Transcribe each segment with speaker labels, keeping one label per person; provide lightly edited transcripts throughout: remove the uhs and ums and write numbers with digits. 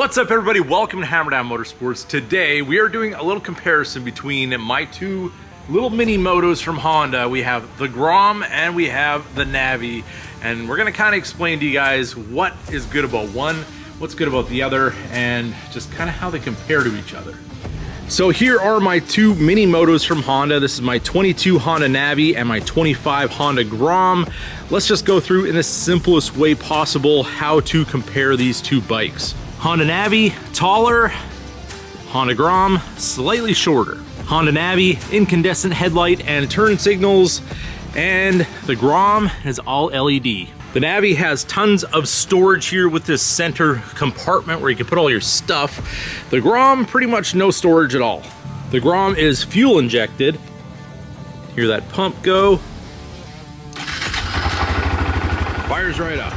Speaker 1: What's up, everybody? Welcome to Hammerdown Motorsports. Today we are doing a little comparison between my two little mini motos from Honda. We have the Grom and we have the Navi, and we're going to kind of explain to you guys what is good about one, what's good about the other, and just kind of how they compare to each other. So here are my two mini motos from Honda. This is my 22 Honda Navi and my 25 Honda Grom. Let's just go through in the simplest way possible how to compare these two bikes. Honda Navi, taller. Honda Grom, slightly shorter. Honda Navi, incandescent headlight and turn signals, and the Grom is all LED. The Navi has tons of storage here with this center compartment where you can put all your stuff. The Grom, pretty much no storage at all. The Grom is fuel injected. Hear that pump go. Fires right up.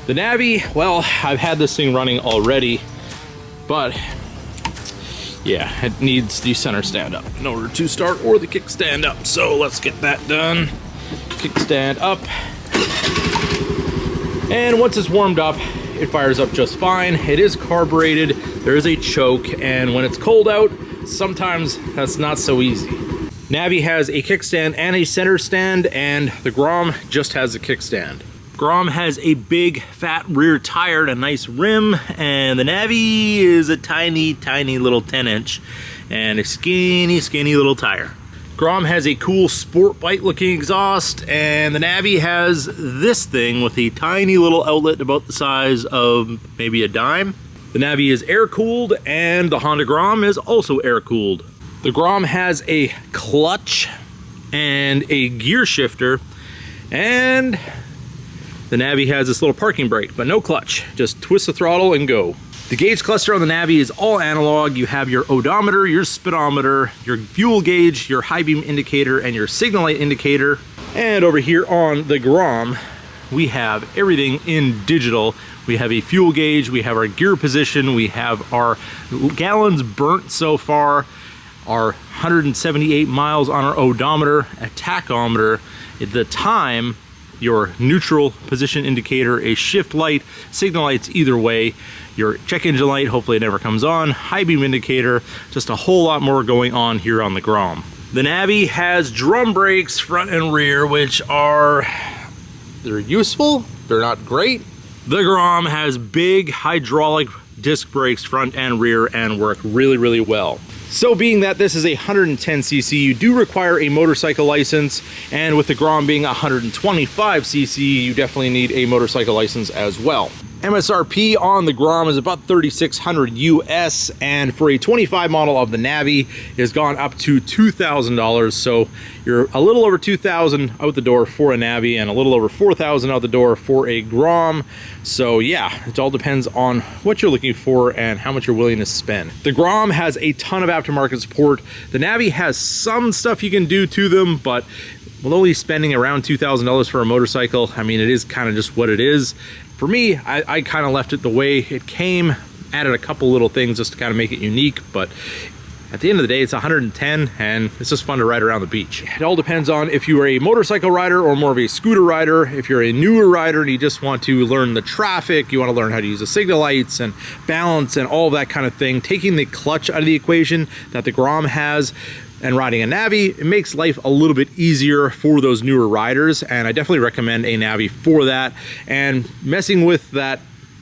Speaker 1: The Navi, well, I've had this thing running already, but yeah, it needs the center stand up in order to start, or the kickstand up. So let's get that done. Kickstand up. And once it's warmed up, it fires up just fine. It is carbureted, there is a choke, and when it's cold out, sometimes that's not so easy. Navi has a kickstand and a center stand, and the Grom just has a kickstand. Grom has a big fat rear tire and a nice rim, and the Navi is a tiny little 10-inch and a skinny little tire. Grom has a cool sport bike looking exhaust, and the Navi has this thing with a tiny little outlet about the size of maybe a dime. The Navi is air cooled, and the Honda Grom is also air cooled. The Grom has a clutch and a gear shifter, and the Navi has this little parking brake, but no clutch. Just twist the throttle and go. The gauge cluster on the Navi is all analog. You have your odometer, your speedometer, your fuel gauge, your high beam indicator, and your signal light indicator. And over here on the Grom, we have everything in digital. We have a fuel gauge, we have our gear position, we have our gallons burnt so far, our 178 miles on our odometer, a tachometer, the time, your neutral position indicator, a shift light, signal lights either way, your check engine light, hopefully it never comes on, high beam indicator, just a whole lot more going on here on the Grom. The Navi has drum brakes front and rear, which they're useful, they're not great. The Grom has big hydraulic disc brakes front and rear and work really well. So being that this is a 110cc, you do require a motorcycle license, and with the Grom being 125cc, you definitely need a motorcycle license as well. MSRP on the Grom is about $3,600 US, and for a 25 model of the Navi, it has gone up to $2,000. So you're a little over $2,000 out the door for a Navi, and a little over $4,000 out the door for a Grom. So yeah, it all depends on what you're looking for and how much you're willing to spend. The Grom has a ton of aftermarket support. The Navi has some stuff you can do to them, but with only spending around $2,000 for a motorcycle, I mean, it is kind of just what it is. For me, I kind of left it the way it came, added a couple little things just to kind of make it unique, but at the end of the day, it's 110 and it's just fun to ride around the beach. It all depends on if you are a motorcycle rider or more of a scooter rider. If you're a newer rider and you just want to learn the traffic, you want to learn how to use the signal lights and balance and all that kind of thing, taking the clutch out of the equation that the Grom has, and riding a Navi, it makes life a little bit easier for those newer riders, and I definitely recommend a Navi for that. And messing with that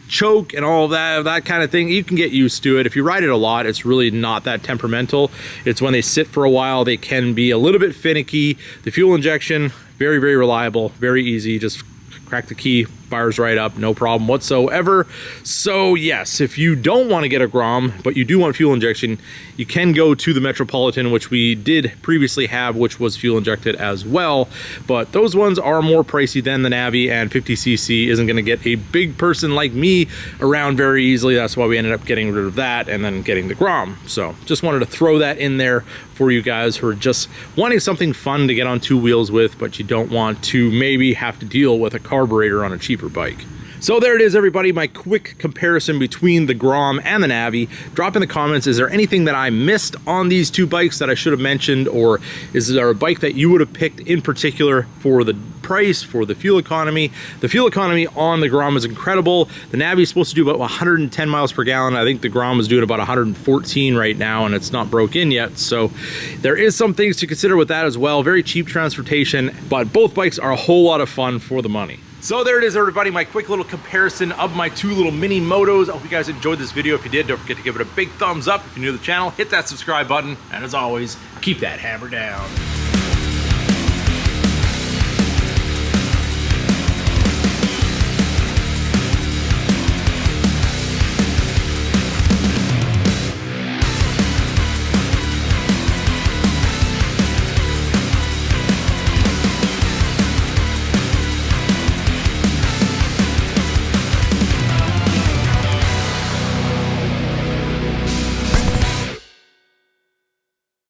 Speaker 1: choke and all that kind of thing, you can get used to it. If you ride it a lot, it's really not that temperamental. It's when they sit for a while, they can be a little bit finicky. The fuel injection, very reliable, very easy, just crack the key, fires right up, no problem whatsoever. So yes, if you don't want to get a Grom, but you do want fuel injection, you can go to the Metropolitan, which we did previously have, which was fuel injected as well. But those ones are more pricey than the Navi, and 50cc isn't going to get a big person like me around very easily. That's why we ended up getting rid of that and then getting the Grom. So just wanted to throw that in there for you guys who are just wanting something fun to get on two wheels with, but you don't want to maybe have to deal with a carburetor on a cheaper bike. So there it is, everybody, my quick comparison between the Grom and the Navi. Drop in the comments, is there anything that I missed on these two bikes that I should have mentioned, or is there a bike that you would have picked in particular for the price, for the fuel economy. The fuel economy on the Grom is incredible. The Navi is supposed to do about 110 miles per gallon. I think the Grom is doing about 114 right now, and it's not broke in yet. So there is some things to consider with that as well. Very cheap transportation, but both bikes are a whole lot of fun for the money. So there it is, everybody, my quick little comparison of my two little mini motos. I hope you guys enjoyed this video. If you did, don't forget to give it a big thumbs up. If you're new to the channel, hit that subscribe button. And as always, keep that hammer down.